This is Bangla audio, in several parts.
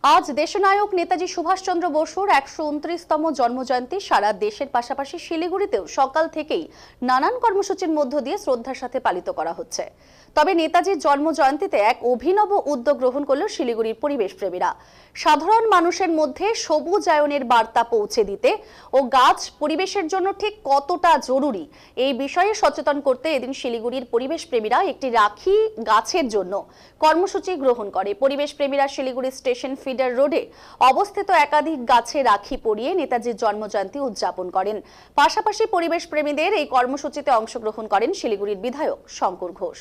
আজ দেশনায়ক নেতাজি সুভাষচন্দ্র বসুর ১২৯তম জন্মজয়ন্তী সারা দেশের পাশাপাশি শিলিগুড়িতেও সকাল থেকেই নানান কর্মসূচির মধ্য দিয়ে শ্রদ্ধার সাথে পালিত করা হচ্ছে। তবে নেতাজির জন্মজয়ন্তীতে এক অভিনব উদ্যোগ গ্রহণ করল শিলিগুড়ির পরিবেশ প্রেমীরা। সাধারণ মানুষের মধ্যে সবুজায়নের বার্তা পৌঁছে দিতে ও গাছ পরিবেশের জন্য ঠিক কতটা জরুরি এই বিষয়ে সচেতন করতে এদিন শিলিগুড়ির পরিবেশ প্রেমীরা একটি রাখি গাছের জন্য কর্মসূচি গ্রহণ করে। পরিবেশ প্রেমীরা শিলিগুড়ি স্টেশন ফিডার রোডে অবস্থিত একাধিক গাছে রাখি পরিয়ে নেতাজির জন্মজয়ন্তী উদযাপন করেন। পাশাপাশি পরিবেশ প্রেমীদের এই কর্মসূচিতে অংশগ্রহণ করেন শিলিগুড়ির বিধায়ক শঙ্কর ঘোষ।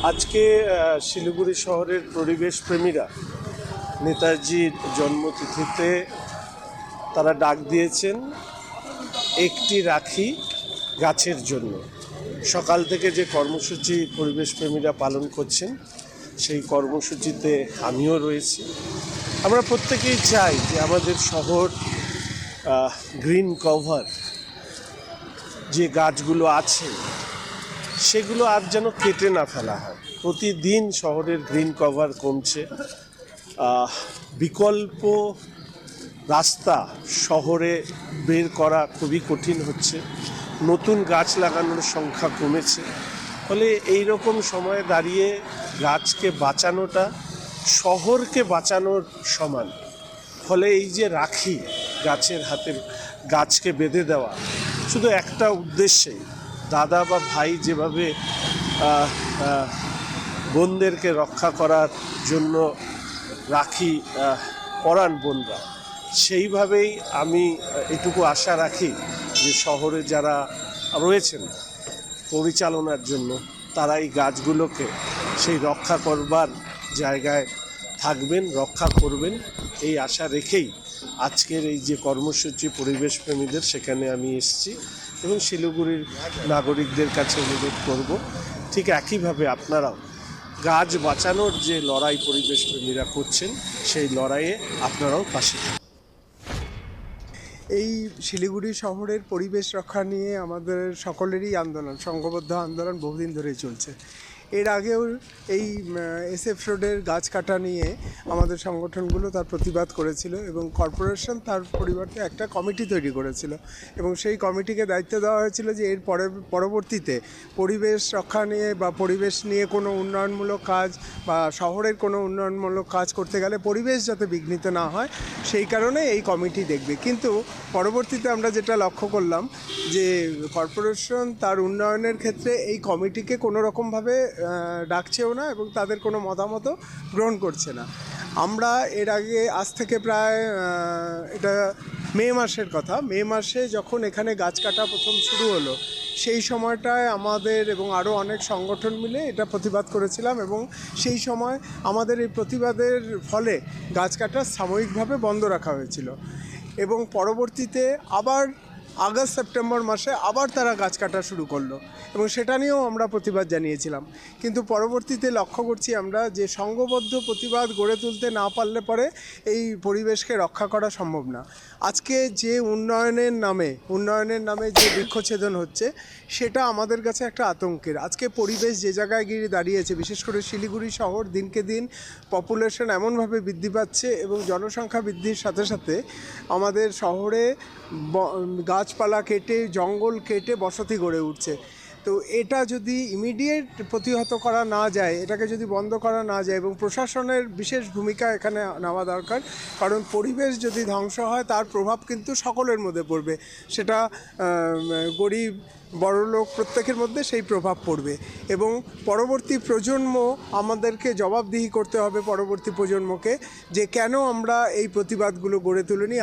আজকে শিলিগুড়ি শহরের পরিবেশ প্রেমীরা নেতাজির জন্মতিথিতে তারা ডাক দিয়েছেন একটি রাখি গাছের জন্য। সকাল থেকে যে কর্মসূচি পরিবেশ প্রেমীরা পালন করছেন সেই কর্মসূচিতে আমিও রয়েছি। আমরা প্রত্যেকেই চাই যে আমাদের শহর গ্রিন কভার যে গাছগুলো আছে সেগুলো আর যেন কেটে না ফেলা হয়। প্রতিদিন শহরের গ্রিন কভার কমছে, বিকল্প রাস্তা শহরে বের করা খুবই কঠিন হচ্ছে, নতুন গাছ লাগানোর সংখ্যা কমেছে। ফলে এই রকম সময়ে দাঁড়িয়ে গাছকে বাঁচানোটা শহরকে বাঁচানোর সমান। ফলে এই যে রাখি গাছের হাতের গাছকে বেঁধে দেওয়া শুধু একটা উদ্দেশ্যেই, দাদা বা ভাই যেভাবে বোনদেরকে রক্ষা করার জন্য রাখি পরান বোনরা, সেইভাবেই আমি এটুকু আশা রাখি যে শহরে যারা রয়েছেন পরিচালনার জন্য তারা এই গাছগুলোকে সেই রক্ষা করবার জায়গায় থাকবেন, রক্ষা করবেন, এই আশা রেখেই আজকের এই যে কর্মসূচি পরিবেশ প্রেমীদের, সেখানে আমি এসেছি এবং শিলিগুড়ির নাগরিকদের কাছে অনুরোধ করব ঠিক একইভাবে আপনারাও গাছ বাঁচানোর যে লড়াই পরিবেশ প্রেমীরা করছেন সেই লড়াইয়ে আপনারাও পাশে থাকুন। এই শিলিগুড়ি শহরের পরিবেশ রক্ষা নিয়ে আমাদের সকলেরই আন্দোলন, সংঘবদ্ধ আন্দোলন বহুদিন ধরেই চলছে। এর আগেও এই SF রোডের গাছ কাটা নিয়ে আমাদের সংগঠনগুলো তার প্রতিবাদ করেছিল এবং কর্পোরেশন তার পরিবর্তে একটা কমিটি তৈরি করেছিল এবং সেই কমিটিকে দায়িত্ব দেওয়া হয়েছিল যে এর পরবর্তীতে পরিবেশ রক্ষা নিয়ে বা পরিবেশ নিয়ে কোনো উন্নয়নমূলক কাজ বা শহরের কোনো উন্নয়নমূলক কাজ করতে গেলে পরিবেশ যাতে বিঘ্নিত না হয় সেই কারণে এই কমিটি দেখবে। কিন্তু পরবর্তীতে আমরা যেটা লক্ষ্য করলাম যে কর্পোরেশন তার উন্নয়নের ক্ষেত্রে এই কমিটিকে কোনো রকমভাবে ডাকছেও না এবং তাদের কোনো মতামতও গ্রহণ করছে না। আমরা এর আগে আজ থেকে প্রায় এটা মে মাসের কথা, মে মাসে যখন এখানে গাছ কাটা প্রথম শুরু হলো সেই সময়টায় আমাদের এবং আরও অনেক সংগঠন মিলে এটা প্রতিবাদ করেছিলাম এবং সেই সময় আমাদের এই প্রতিবাদের ফলে গাছ কাটা সাময়িকভাবে বন্ধ রাখা হয়েছিল এবং পরবর্তীতে আবার আগস্ট সেপ্টেম্বর মাসে আবার তারা গাছ কাটা শুরু করলো এবং সেটা নিয়েও আমরা প্রতিবাদ জানিয়েছিলাম। কিন্তু পরবর্তীতে লক্ষ্য করছি আমরা যে সংঘবদ্ধ প্রতিবাদ গড়ে তুলতে না পারলে পরে এই পরিবেশকে রক্ষা করা সম্ভব না। আজকে যে উন্নয়নের নামে যে বৃক্ষছেদন হচ্ছে সেটা আমাদের কাছে একটা আতঙ্কের। আজকে পরিবেশ যে জায়গায় গিয়ে দাঁড়িয়েছে, বিশেষ করে শিলিগুড়ি শহর দিনকে দিন পপুলেশন এমনভাবে বৃদ্ধি পাচ্ছে এবং জনসংখ্যা বৃদ্ধির সাথে সাথে আমাদের শহরে গাছপালা কেটে জঙ্গল কেটে বসতি গড়ে উঠছে। তো এটা যদি ইমিডিয়েট প্রতিহত করা না যায়, এটাকে যদি বন্ধ করা না যায় এবং প্রশাসনের বিশেষ ভূমিকা এখানে নেওয়া দরকার, কারণ পরিবেশ যদি ধ্বংস হয় তার প্রভাব কিন্তু সকলের মধ্যে পড়বে, সেটা গরিব বড়লোক প্রত্যেকের মধ্যে সেই প্রভাব পড়বে এবং পরবর্তী প্রজন্ম আমাদেরকে জবাবদিহি করতে হবে পরবর্তী প্রজন্মকে যে কেন আমরা এই প্রতিবাদগুলো গড়ে তুলিনি।